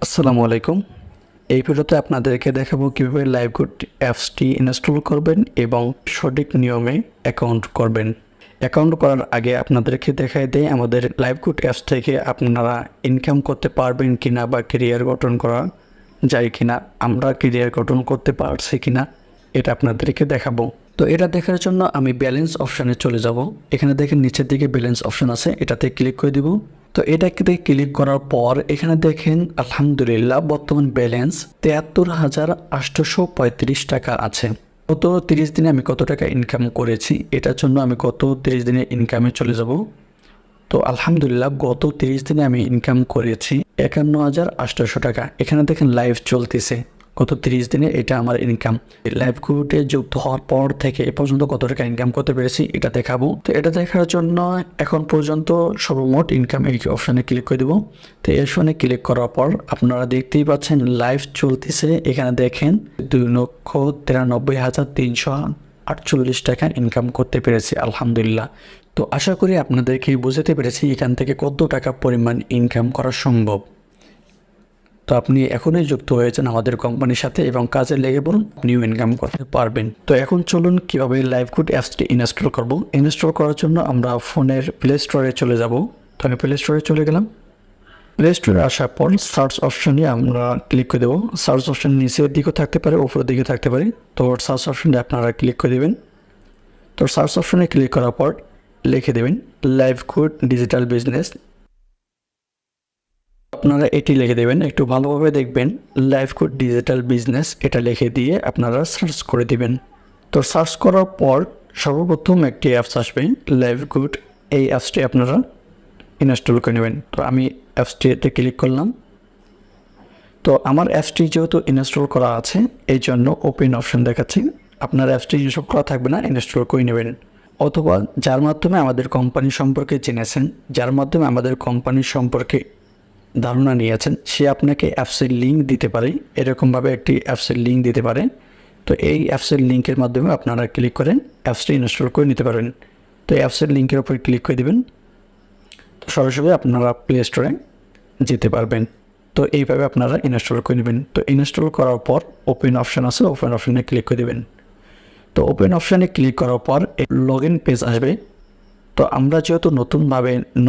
আসসালামু আলাইকুম। এই ভিডিওতে আপনাদেরকে দেখাবো কিভাবে লাইভগুড অ্যাপসটি ইনস্টল করবেন এবং সঠিক নিয়মে অ্যাকাউন্ট করবেন। অ্যাকাউন্ট করার আগে আপনাদেরকে দেখাই দেই আমাদের লাইভগুড অ্যাপস থেকে আপনারা ইনকাম করতে পারবেন কিনা বা ক্যারিয়ার গঠন করা যায় কিনা, আমরা ক্যারিয়ার গঠন করতে পারছি কিনা এটা আপনাদেরকে দেখাবো। তো এটা দেখার জন্য আমি ব্যালেন্স অপশানে চলে যাব। এখানে দেখেন নিচের দিকে ব্যালেন্স অপশান আছে, এটাতে ক্লিক করে দিব। তো এটাকে ক্লিক করার পর এখানে দেখেন আলহামদুলিল্লাহ বর্তমান ব্যালেন্স ৭৩,৮৩৫ টাকা আছে। গত 30 দিনে আমি কত টাকা ইনকাম করেছি এটার জন্য আমি গত 30 দিনে ইনকামে চলে যাব। তো আলহামদুলিল্লাহ গত 30 দিনে আমি ইনকাম করেছি ৫১,৮০০ টাকা। এখানে দেখেন লাইভ চলতেছে, গত 30 দিনে এটা আমার ইনকাম। লাইভ গ্রুপে যুক্ত হওয়ার পর থেকে এ পর্যন্ত কত টাকা ইনকাম করতে পেরেছি এটা দেখাবো। তো এটা দেখার জন্য এখন পর্যন্ত সর্বমোট ইনকাম এই অপশানে ক্লিক করে দেবো। তো এই অপশানে ক্লিক করার পর আপনারা দেখতেই পাচ্ছেন লাইভ চলতেছে। এখানে দেখেন ২,৯৩,৩৪৮ টাকা ইনকাম করতে পেরেছি আলহামদুলিল্লাহ। তো আশা করি আপনাদেরকে বুঝতে পেরেছি এখান থেকে কত টাকা পরিমাণ ইনকাম করা সম্ভব। তো আপনি এখনই যুক্ত হয়েছেন আমাদের কোম্পানির সাথে এবং কাজে লেগে পড়ুন, নিউ ইনকাম করতে পারবেন। তো এখন চলুন কীভাবে লাইভগুড অ্যাপসটি ইনস্টল করব। ইনস্টল করার জন্য আমরা ফোনের প্লে স্টোরে চলে যাব। তো আমি প্লে স্টোরে চলে গেলাম। প্লে স্টোরে আসার পর সার্চ অপশানে আমরা ক্লিক করে দেবো। সার্চ অপশান নিচের দিকেও থাকতে পারে, উপরের দিকে থাকতে পারে। তো সার্চ অপশানে আপনারা ক্লিক করে দেবেন। তো সার্চ অপশানে ক্লিক করার পর লিখে দেবেন লাইভগুড ডিজিটাল বিজনেস। আপনারা এটি লিখে দেবেন, একটু ভালোভাবে দেখবেন লাইভগুড ডিজিটাল বিজনেস এটা লিখে দিয়ে আপনারা সার্চ করে দিবেন। তো সার্চ করার পর সর্বপ্রথম একটি অ্যাপস আসবে লাইভগুড, এই অ্যাপসটি আপনারা ইনস্টল করে নেবেন। তো আমি অ্যাপসটিতে ক্লিক করলাম। তো আমার অ্যাপসটি যেহেতু ইনস্টল করা আছে এই জন্য ওপেন অপশন দেখাচ্ছি। আপনার অ্যাপসটি ইনস্টল করা থাকবে না, ইনস্টল করে নেবেন। অথবা যার মাধ্যমে আমাদের কোম্পানি সম্পর্কে জেনেছেন, যার মাধ্যমে আমাদের কোম্পানি সম্পর্কে ধারণা নিয়েছেন, সে আপনাকে অ্যাপসের লিঙ্ক দিতে পারে, এরকমভাবে একটি অ্যাপসের লিঙ্ক দিতে পারে। তো এই অ্যাপসের লিঙ্কের মাধ্যমে আপনারা ক্লিক করেন অ্যাপসটি ইনস্টল করে নিতে পারেন। তো এই অ্যাপসের লিঙ্কের উপর ক্লিক করে দেবেন। তো সরাসরি আপনারা প্লে স্টোরে যেতে পারবেন। তো এইভাবে আপনারা ইনস্টল করে নেবেন। তো ইনস্টল করার পর ওপেন অপশান আছে, ওপেন অপশানে ক্লিক করে দেবেন। তো ওপেন অপশানে ক্লিক করার পর লগ ইন পেজ আসবে। তো আমরা যেহেতু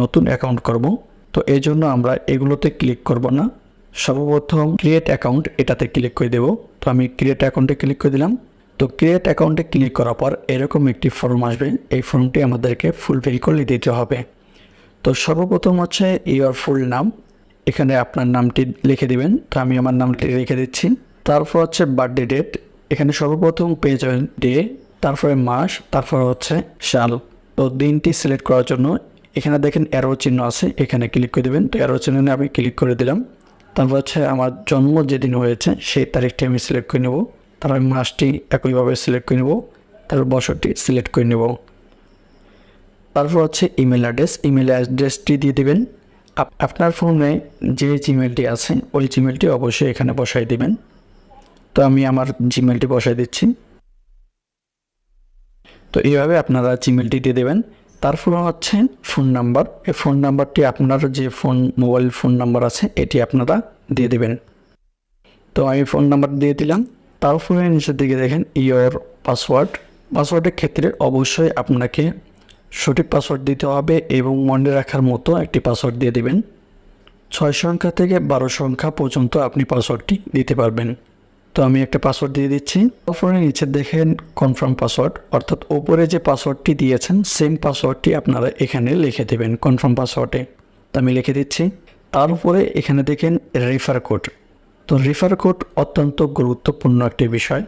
নতুন অ্যাকাউন্ট করব, তো এই জন্য আমরা এগুলোতে ক্লিক করব না। সর্বপ্রথম ক্রিয়েট অ্যাকাউন্ট এটাতে ক্লিক করে দেব। তো আমি ক্রিয়েট অ্যাকাউন্টে ক্লিক করে দিলাম। তো ক্রিয়েট অ্যাকাউন্টে ক্লিক করার পর এরকম একটি ফর্ম আসবে, এই ফর্মটি আমাদেরকে ফুলফিল করে দিতে হবে। তো সর্বপ্রথম হচ্ছে ইওর ফুল নাম, এখানে আপনার নামটি লিখে দিবেন। তো আমি আমার নামটি লিখে দিচ্ছি। তারপর হচ্ছে বার্থডে ডেট, এখানে সর্বপ্রথম পেয়ে যাবেন ডে, তারপরে মাস, তারপর হচ্ছে সাল। তো দিনটি সিলেক্ট করার জন্য এখানে দেখেন অ্যারো চিহ্ন আছে, এখানে ক্লিক করে দেবেন। তো অ্যারো চিহ্নে আমি ক্লিক করে দিলাম। তারপর হচ্ছে আমার জন্ম যেদিন হয়েছে সেই তারিখটি আমি সিলেক্ট করে নেব। তারপর মাসটি একইভাবে সিলেক্ট করে নেব। তারপর বছরটি সিলেক্ট করে নেব। তারপর হচ্ছে ইমেল অ্যাড্রেসটি দিয়ে দেবেন। আপনার ফোনে যে জিমেলটি আছে ওই জিমেলটি অবশ্যই এখানে বসাই দিবেন। তো আমি আমার জিমেলটি বসাই দিচ্ছি। তো এইভাবে আপনারা জিমেলটি দিয়ে দেবেন। তারপর হচ্ছে ফোন নাম্বার, এই ফোন নাম্বারটি আপনার যে মোবাইল ফোন নাম্বার আছে এটি আপনারা দিয়ে দেবেন। তো আমি ফোন নাম্বার দিয়ে দিলাম। তারপরে নিচের দিকে দেখেন ইওর পাসওয়ার্ডের ক্ষেত্রে অবশ্যই আপনাকে সঠিক পাসওয়ার্ড দিতে হবে এবং মনে রাখার মতো একটি পাসওয়ার্ড দিয়ে দেবেন। 6 সংখ্যা থেকে 12 সংখ্যা পর্যন্ত আপনি পাসওয়ার্ডটি দিতে পারবেন। তো আমি একটা পাসওয়ার্ড দিয়ে দিচ্ছি। তারপরে নিচে দেখেন কনফার্ম পাসওয়ার্ড, অর্থাৎ ওপরে যে পাসওয়ার্ডটি দিয়েছেন সেম পাসওয়ার্ডটি আপনারা এখানে লিখে দেবেন কনফার্ম পাসওয়ার্ডে। তো আমি লিখে দিচ্ছি। তার উপরে এখানে দেখেন রেফার কোড। তো রেফার কোড অত্যন্ত গুরুত্বপূর্ণ একটি বিষয়,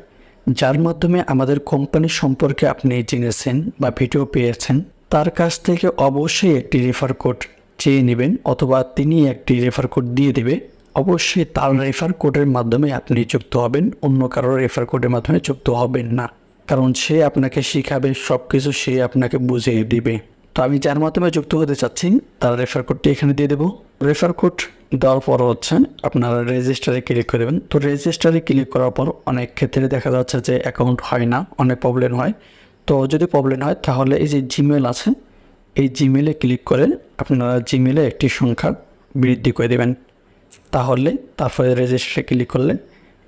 যার মাধ্যমে আমাদের কোম্পানি সম্পর্কে আপনি জেনেছেন বা ভিডিও পেয়েছেন, তার কাছ থেকে অবশ্যই একটি রেফার কোড চেয়ে নেবেন, অথবা তিনি একটি রেফার কোড দিয়ে দেবে। অবশ্যই তার রেফার কোডের মাধ্যমে আপনি যুক্ত হবেন, অন্য কারোর রেফার কোডের মাধ্যমে যুক্ত হবেন না, কারণ সে আপনাকে শিখাবে, সব কিছু সে আপনাকে বুঝিয়ে দিবে। তো আমি যার মাধ্যমে যুক্ত হতে চাচ্ছি তার রেফার কোডটি এখানে দিয়ে দেবো। রেফার কোড দেওয়ার পর হচ্ছে আপনারা রেজিস্টারে ক্লিক করে দেবেন। তো রেজিস্টারে ক্লিক করার পর অনেক ক্ষেত্রে দেখা যাচ্ছে যে অ্যাকাউন্ট হয় না, অনেক প্রবলেম হয়। তো যদি প্রবলেম হয় তাহলে এই যে জিমেল আছে, এই জিমেলে ক্লিক করে আপনারা জিমেলে একটি সংখ্যা বৃদ্ধি করে দেবেন। তাহলে তারপরে রেজিস্টারে ক্লিক করলে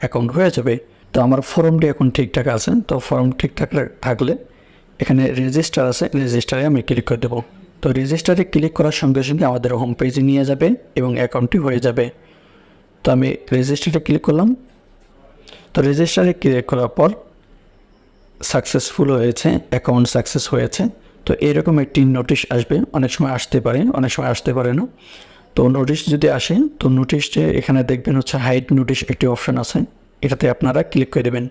অ্যাকাউন্ট হয়ে যাবে। তো আমার ফর্মটি এখন ঠিকঠাক আছে, তো ফর্ম ঠিকঠাক থাকলে এখানে রেজিস্টার আছে, রেজিস্টারে আমি ক্লিক করে দেবো। তো রেজিস্টারে ক্লিক করার সঙ্গে সঙ্গে আমাদের হোম পেজে নিয়ে যাবে এবং অ্যাকাউন্টটি হয়ে যাবে। তো আমি রেজিস্টারে ক্লিক করলাম। তো রেজিস্টারে ক্লিক করার পর সাকসেসফুল হয়েছে, অ্যাকাউন্ট সাকসেস হয়েছে। তো এরকম একটি নোটিশ আসবে, অনেক সময় আসতে পারে, অনেক সময় আসতে পারে না। তো নোটিশ যদি আসে, তো নোটিশে এখানে দেখবেন হচ্ছে হাইড নোটিশ একটি অপশান আছে, এটাতে আপনারা ক্লিক করে দেবেন।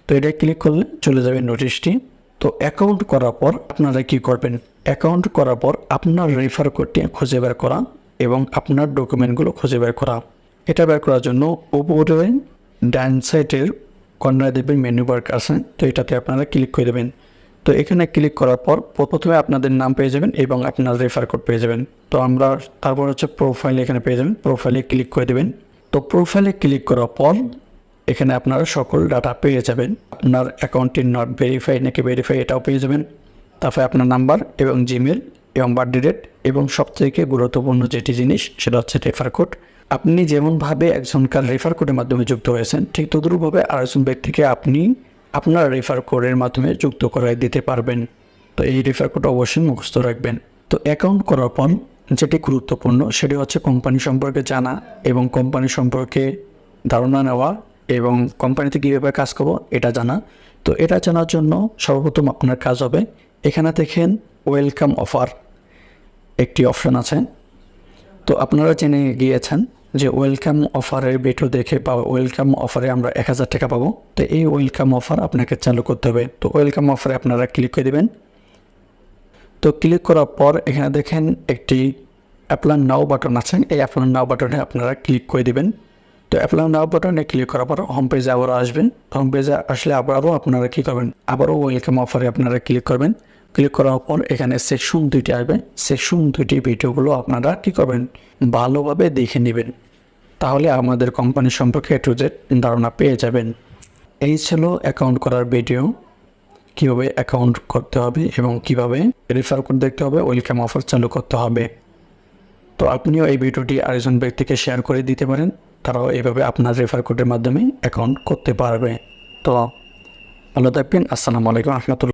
তো এটা ক্লিক করলে চলে যাবে নোটিশটি। তো অ্যাকাউন্ট করার পর আপনারা কি করবেন, অ্যাকাউন্ট করার পর আপনার রেফার কোডটি খুঁজে বের করা এবং আপনার ডকুমেন্টগুলো খুঁজে বের করা। এটা বের করার জন্য উপরে ডান সাইডের কর্নারে দেখবেন মেনু বার আছে, তো এটাতে আপনারা ক্লিক করে দেবেন। তো এখানে ক্লিক করার পর প্রথমে আপনাদের নাম পেয়ে যাবেন এবং আপনার রেফার কোড পেয়ে যাবেন। তো আমরা তারপর হচ্ছে প্রোফাইল এখানে পেয়ে যাবেন, প্রোফাইলে ক্লিক করে দেবেন। তো প্রোফাইলে ক্লিক করার পর এখানে আপনারা সকল ডাটা পেয়ে যাবেন। আপনার অ্যাকাউন্টটি নট ভেরিফাই নাকি ভেরিফাই এটাও পেয়ে যাবেন। তারপরে আপনার নাম্বার এবং জিমেল এবং বার্থডে ডেট এবং সবথেকে গুরুত্বপূর্ণ যেটি জিনিস সেটা হচ্ছে রেফার কোড। আপনি যেমনভাবে একজনকার রেফার কোডের মাধ্যমে যুক্ত হয়েছেন, ঠিক তদ্রুপভাবে আরেকজন ব্যক্তিকে আপনি আপনার রেফার কোডের মাধ্যমে যুক্ত করাই দিতে পারবেন। তো এই রেফার কোড অবশ্যই মুখস্থ রাখবেন। তো অ্যাকাউন্ট করার পর যেটি গুরুত্বপূর্ণ সেটি হচ্ছে কোম্পানি সম্পর্কে জানা এবং কোম্পানি সম্পর্কে ধারণা নেওয়া এবং কোম্পানিতে কীভাবে কাজ করবো এটা জানা। তো এটা জানার জন্য সর্বপ্রথম আপনার কাজ হবে, এখানে দেখেন ওয়েলকাম অফার একটি অপশান আছে। তো আপনারা জেনে গিয়েছেন যে ওয়েলকাম অফারের ভিডিও দেখে বা ওয়েলকাম অফারে আমরা 1000 টাকা পাবো। তো এই ওয়েলকাম অফার আপনাকে চালু করতে হবে। তো ওয়েলকাম অফারে আপনারা ক্লিক করে দেবেন। তো ক্লিক করার পর এখানে দেখেন একটি অ্যাপ্লাই নাও বাটন আছে, এই অ্যাপ্লাই নাও বাটনে আপনারা ক্লিক করে দেবেন। তো অ্যাপ্লাই নাও বাটনে ক্লিক করার পর হোম পেজে আবারও আসবেন। হোম পেজে আসলে আবারও আপনারা কী করবেন, আবারও ওয়েলকাম অফারে আপনারা ক্লিক করবেন। ক্লিক করার পর এখানে সেকশন 2টি আসবে, সেকশন 2টি ভিডিওগুলো আপনারা কী করবেন, ভালোভাবে দেখে নেবেন। তাহলে আমাদের কোম্পানি সম্পর্কে একটু যে ধারণা পেয়ে যাবেন। এই ছিল অ্যাকাউন্ট করার ভিডিও, কীভাবে অ্যাকাউন্ট করতে হবে এবং কীভাবে রেফার কোড দেখতে হবে, ওয়েলকাম অফার চালু করতে হবে। তো আপনিও এই ভিডিওটি আরেকজন ব্যক্তিকে শেয়ার করে দিতে পারেন, তারাও এইভাবে আপনার রেফার কোডের মাধ্যমে অ্যাকাউন্ট করতে পারবে। তো ভালো থাকবেন। আসসালামু আলাইকুম রহমতুল্লাহ।